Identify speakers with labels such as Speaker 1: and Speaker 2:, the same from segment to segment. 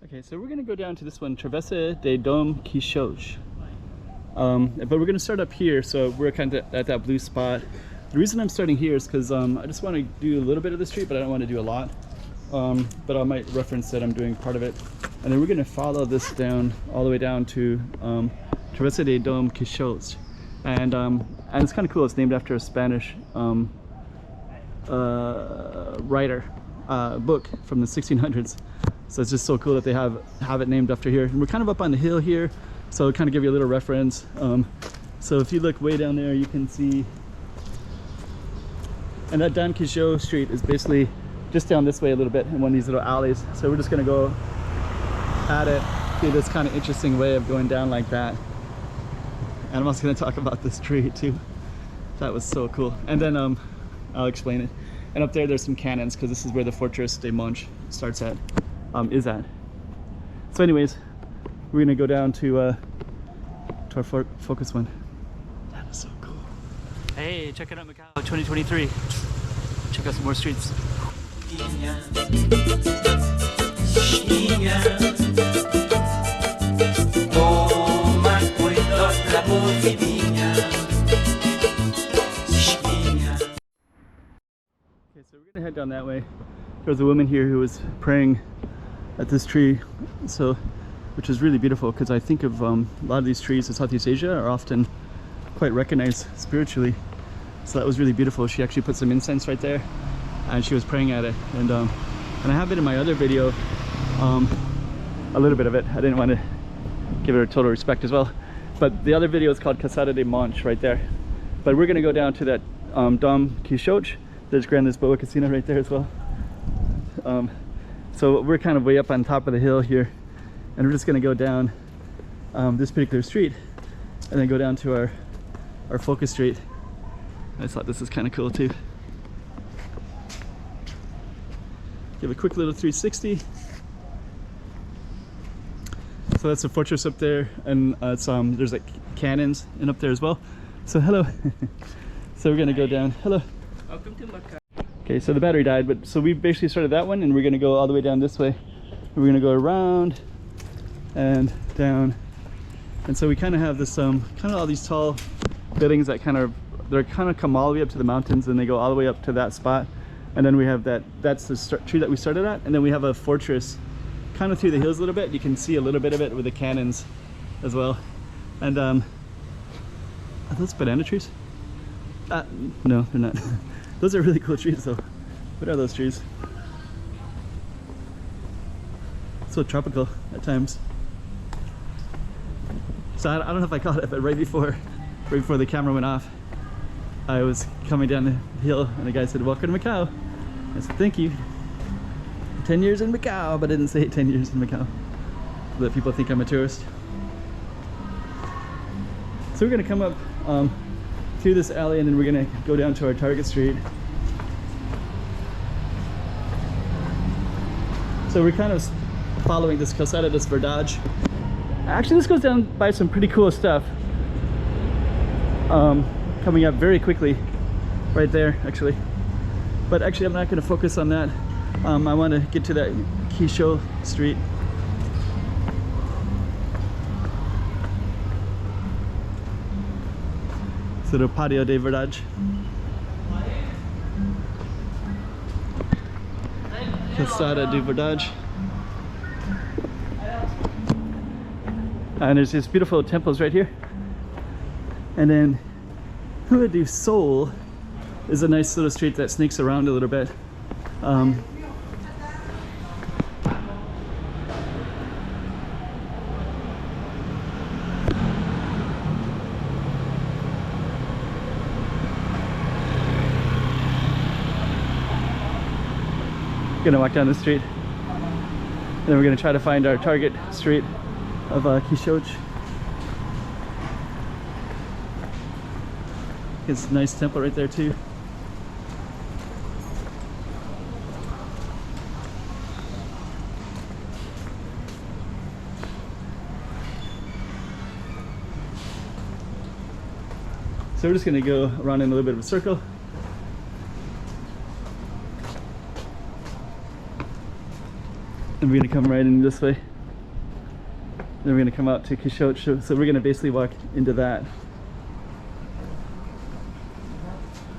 Speaker 1: Okay, so we're gonna go down to this one, Travessa de Dom Quixote. But we're gonna start up here, so we're kind of at that blue spot. The reason I'm starting here is because I just want to do a little bit of the street, but I don't want to do a lot. But I might reference that I'm doing part of it. And then we're gonna follow this down, all the way down to Travessa de Dom Quixote. And it's kind of cool, it's named after a Spanish writer, book from the 1600s. So it's just so cool that they have it named after here. And we're kind of up on the hill here, so it'll kind of give you a little reference. So if you look way down there, you can see, and that Don Quixote Street is basically just down this way a little bit in one of these little alleys. So we're just gonna go at it through this kind of interesting way of going down like that. And I'm also gonna talk about this tree too. That was so cool. And then I'll explain it. And up there, there's some cannons, because this is where the Fortress de Monch starts at. Is at. So anyways, we're gonna go down to our focus one. That is so cool. Hey, check it out, Macau 2023. Check out some more streets. Okay, so we're gonna head down that way. There was a woman here who was praying at this tree, so which is really beautiful, because I think of a lot of these trees in Southeast Asia are often quite recognized spiritually. So that was really beautiful. She actually put some incense right there, and she was praying at it. And I have it in my other video, a little bit of it. I didn't want to give her total respect as well, but the other video is called Quixote de Monch right there. But we're gonna go down to that Dom Quixote. There's Grand Lisboa Casino right there as well. So we're kind of way up on top of the hill here, and we're just gonna go down this particular street and then go down to our focus street. I thought this is kind of cool too. Give a quick little 360. So that's the fortress up there, and it's there's like cannons in up there as well. So hello. So we're gonna go down. Hello.
Speaker 2: Welcome to Macau.
Speaker 1: Okay, so the battery died, but so we basically started that one, and we're gonna go all the way down this way. We're gonna go around and down, and so we kind of have this kind of all these tall buildings that kind of come all the way up to the mountains, and they go all the way up to that spot. And then we have that's the tree that we started at, and then we have a fortress kind of through the hills a little bit. You can see a little bit of it with the cannons as well. And are those banana trees? No, they're not. Those are really cool trees though. What are those trees? So tropical at times. So I don't know if I caught it, but right before the camera went off, I was coming down the hill, and the guy said, "Welcome to Macau." I said, "Thank you. 10 years in Macau," but I didn't say 10 years in Macau, so that people think I'm a tourist. So we're gonna come up through this alley, and then we're gonna go down to our target street. So we're kind of following this Calçada das Verdades. Actually, this goes down by some pretty cool stuff. Coming up very quickly right there, actually. But actually, I'm not going to focus on that. I want to get to that Quixote Street. So the Patio de Verdade. Calçada de Verdade. And there's these beautiful temples right here. And then Rua do Sol is a nice little street that snakes around a little bit. Gonna walk down the street, and then we're gonna try to find our target street of Quixote. It's a nice temple right there too. So we're just gonna go around in a little bit of a circle. And we're gonna come right in this way. Then we're gonna come out to Quixote, so we're gonna basically walk into that.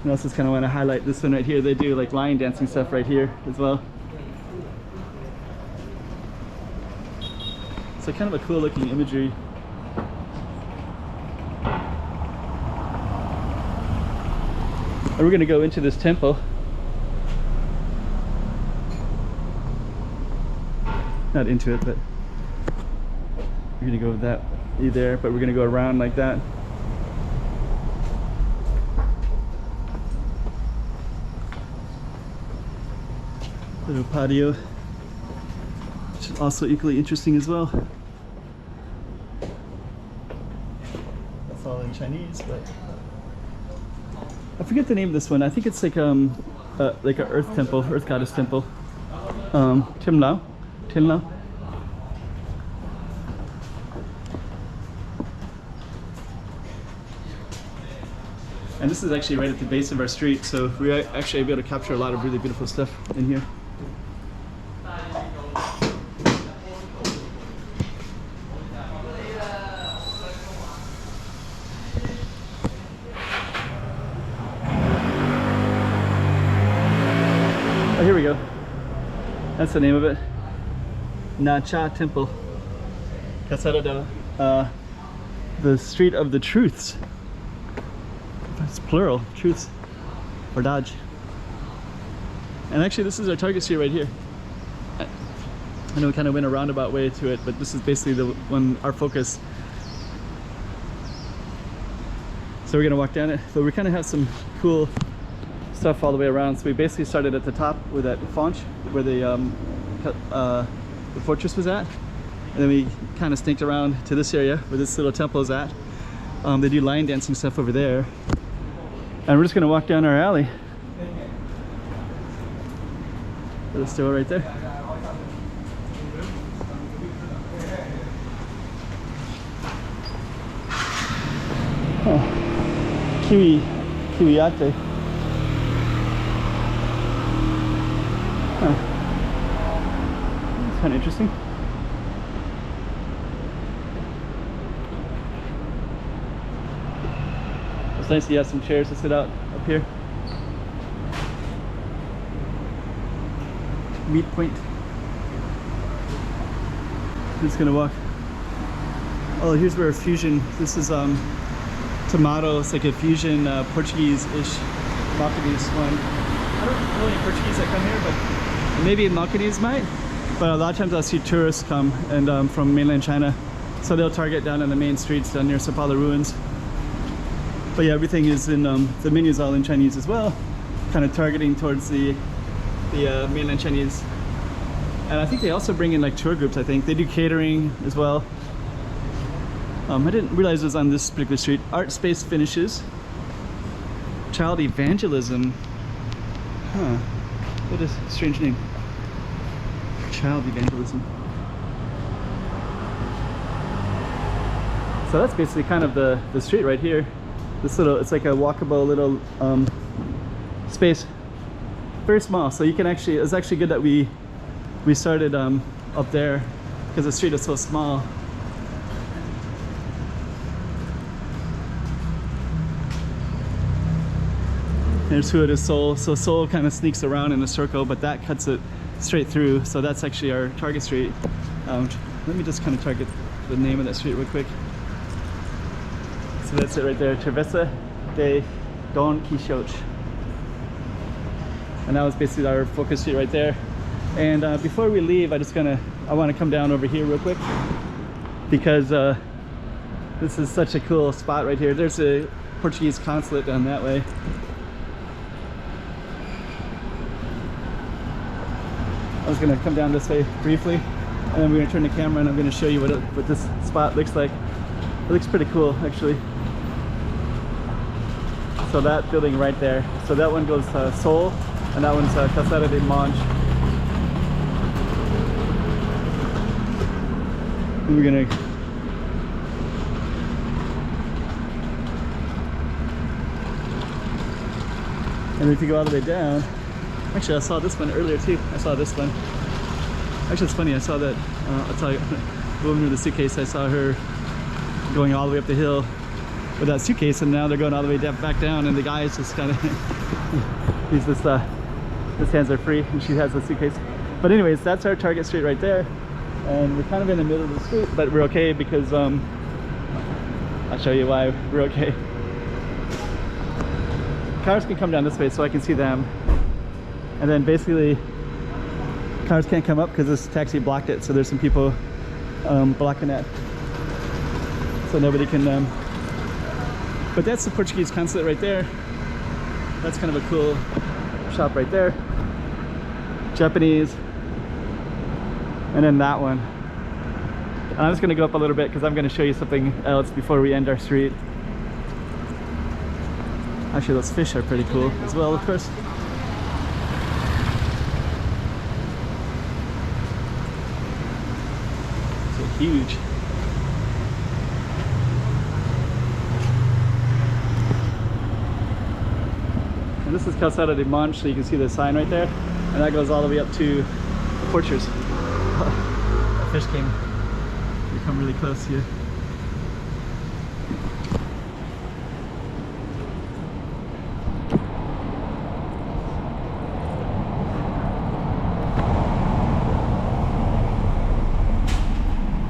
Speaker 1: And also just kind of want to highlight this one right here. They do like lion dancing stuff right here as well. So kind of a cool looking imagery. And we're gonna go into this temple. Not into it, but we're gonna go that there, but we're gonna go around like that. Little patio, which is also equally interesting as well. That's all in Chinese, but I forget the name of this one. I think it's like an earth temple, earth goddess temple. Tianlao. And this is actually right at the base of our street, so we're actually able to capture a lot of really beautiful stuff in here. Oh, here we go. That's the name of it. Na Cha Temple. Casada de the Street of the Truths. It's plural, truths. Verdade. And actually this is our target street right here. I know we kind of went a roundabout way to it, but this is basically the one, our focus. So we're gonna walk down it, but we kind of have some cool stuff all the way around. So we basically started at the top with that font where the fortress was at, and then we kind of sneaked around to this area where this little temple is at. They do lion dancing stuff over there, and we're just gonna walk down our alley. Little store right there. Oh, Quixote. It's kind of interesting. It's nice to have some chairs to sit out up here. Meat point. I'm just gonna walk. Oh, here's where fusion. This is tomato. It's like a fusion Portuguese-ish Malcanese one. I don't know any Portuguese that come here, but maybe Malcanese might. But a lot of times I'll see tourists come and from mainland China, so they'll target down on the main streets down near Sao Paulo ruins. But yeah, everything is in the menu is all in Chinese as well, kind of targeting towards the mainland Chinese. And I think they also bring in like tour groups. I think they do catering as well. I didn't realize it was on this particular street. Art space finishes. Child evangelism. Huh. What is a strange name? Child evangelism. So that's basically kind of the street right here. This little, it's like a walkable little space. Very small, so you can actually, it's actually good that we started up there because the street is so small. There's Rua de Sol. So Sol kind of sneaks around in a circle, but that cuts it straight through. So that's actually our target street. Let me just kind of target the name of that street real quick. So that's it right there, Travessa de Don Quixote. And that was basically our focus street right there. And before we leave, I want to come down over here real quick because this is such a cool spot right here. There's a Portuguese consulate down that way. I was going to come down this way briefly, and then we're going to turn the camera and I'm going to show you what this spot looks like. It looks pretty cool, actually. So that building right there. So that one goes Sol, and that one's Calçada de Monge. And we're going to and if you go all the way down, actually I saw this one earlier too. I saw this one. Actually it's funny, I saw that, I'll tell you. the woman with the suitcase, I saw her going all the way up the hill with that suitcase, and now they're going all the way back down, and the guy is just kind of he's just his hands are free, and she has the suitcase. But anyways, that's our target street right there, and we're kind of in the middle of the street, but we're okay because I'll show you why we're okay. Cars can come down this way so I can see them, and then basically cars can't come up because this taxi blocked it, so there's some people blocking that, so nobody can but that's the Portuguese consulate right there. That's kind of a cool shop right there. Japanese. And then that one. And I'm just going to go up a little bit because I'm going to show you something else before we end our street. Actually, those fish are pretty cool as well, of course. So huge. And this is Calçada de Monte, so you can see the sign right there, and that goes all the way up to Portuguese. That fish came. You come really close here.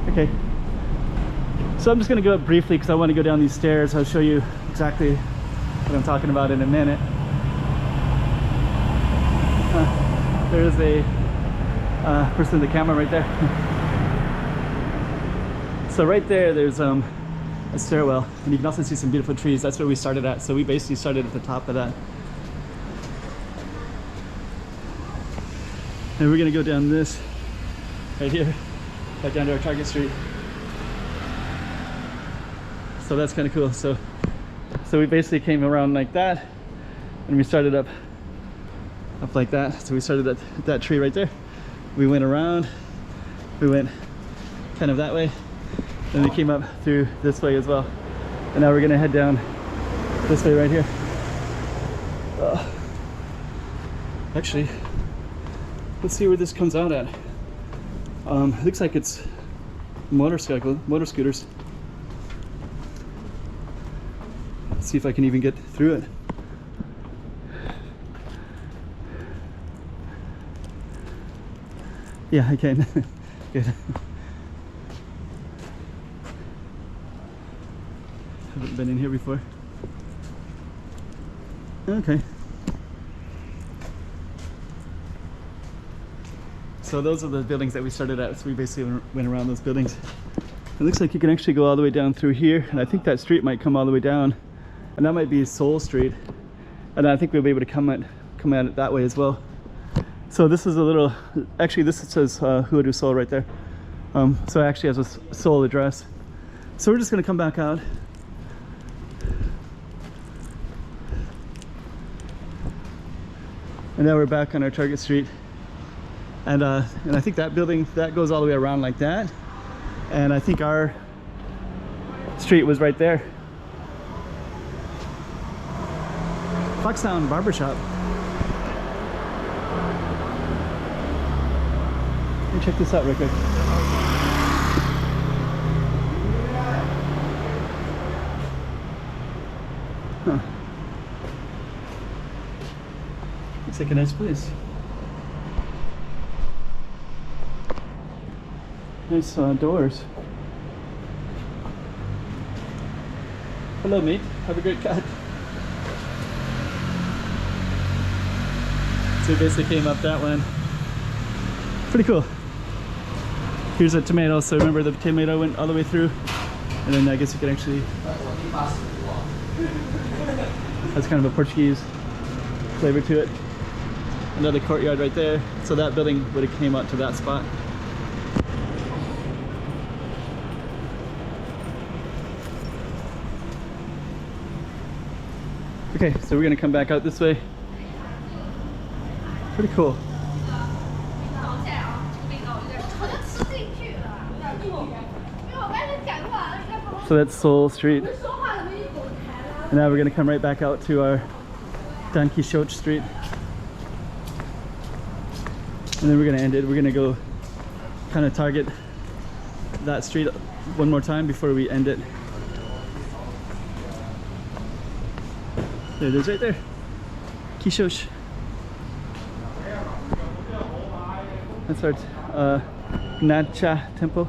Speaker 1: Okay. So I'm just going to go up briefly because I want to go down these stairs. I'll show you exactly what I'm talking about in a minute. There's a person in the camera right there. So right there, there's a stairwell, and you can also see some beautiful trees. That's where we started at. So we basically started at the top of that. And we're gonna go down this right here, right down to our target street. So that's kind of cool. So we basically came around like that, and we started up like that. So we started at that tree right there. We went around, we went kind of that way, then we came up through this way as well. And now we're gonna head down this way right here. Actually, let's see where this comes out at. It looks like it's motor scooters. Let's see if I can even get through it. Yeah, I can. Good. Haven't been in here before. Okay. So those are the buildings that we started at. So we basically went around those buildings. It looks like you can actually go all the way down through here, and I think that street might come all the way down, and that might be Soul Street, and I think we'll be able to come at it that way as well. So this is a little, actually this says Rua do Sol right there. So it actually has a Seoul address. So we're just gonna come back out. And now we're back on our target street. And I think that building, that goes all the way around like that. And I think our street was right there. Foxtown Barbershop. Let me check this out real quick. Huh. Looks like a nice place. Nice doors. Hello mate, have a great cut. So we basically came up that one. Pretty cool. Here's a tomato, so remember the tomato went all the way through, and then I guess you could actually, that's kind of a Portuguese flavor to it. Another courtyard right there, so that building would have came out to that spot. Okay, so we're gonna come back out this way. Pretty cool. So that's Soul Street. And now we're gonna come right back out to our Don Quixote Street. And then we're gonna end it. We're gonna go kind of target that street one more time before we end it. There it is right there. Quixote. That's our Nacha temple.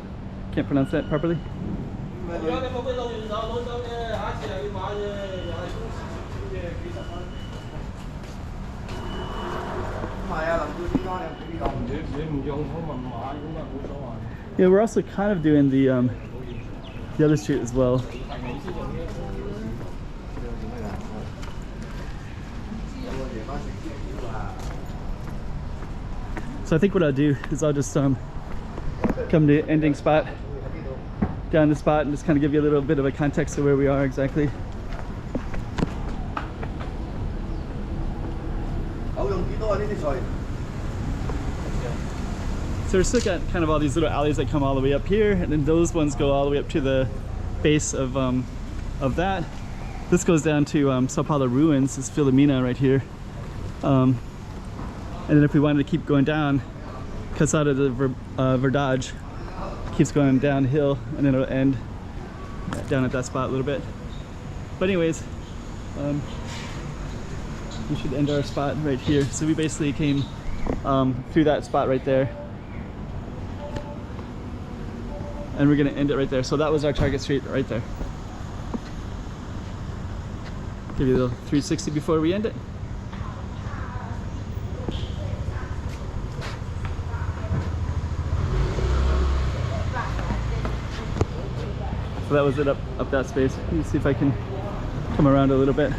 Speaker 1: Can't pronounce that properly. Yeah, we're also kind of doing the other street as well. So I think what I'll do is I'll just come to the ending spot, down the spot, and just kind of give you a little bit of a context of where we are exactly. So we're still got kind of all these little alleys that come all the way up here, and then those ones go all the way up to the base of that. This goes down to Sao Paulo ruins. It's Filomena right here. And then if we wanted to keep going down, Calçada de Verdade keeps going downhill, and then it'll end down at that spot a little bit. But anyways, we should end our spot right here. So we basically came through that spot right there, and we're gonna end it right there. So that was our target street right there. Give you a little 360 before we end it. So that was it up that space. Let me see if I can come around a little bit.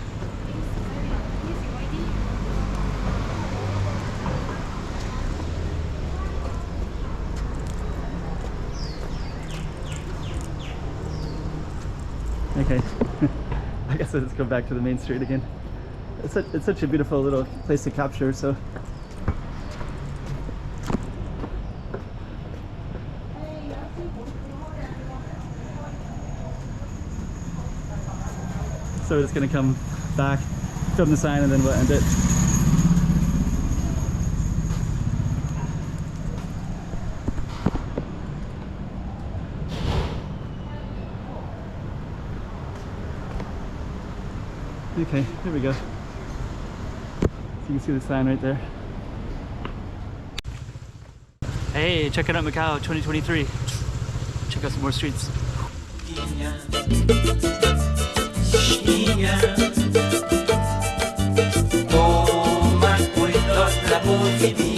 Speaker 1: Okay, I guess let's go back to the main street again. It's such a beautiful little place to capture, so. So we're just gonna come back, film the sign, and then we'll end it. Okay, here we go. So you can see the sign right there. Hey, check it out, Macau 2023. Check out some more streets. Toma cuidado la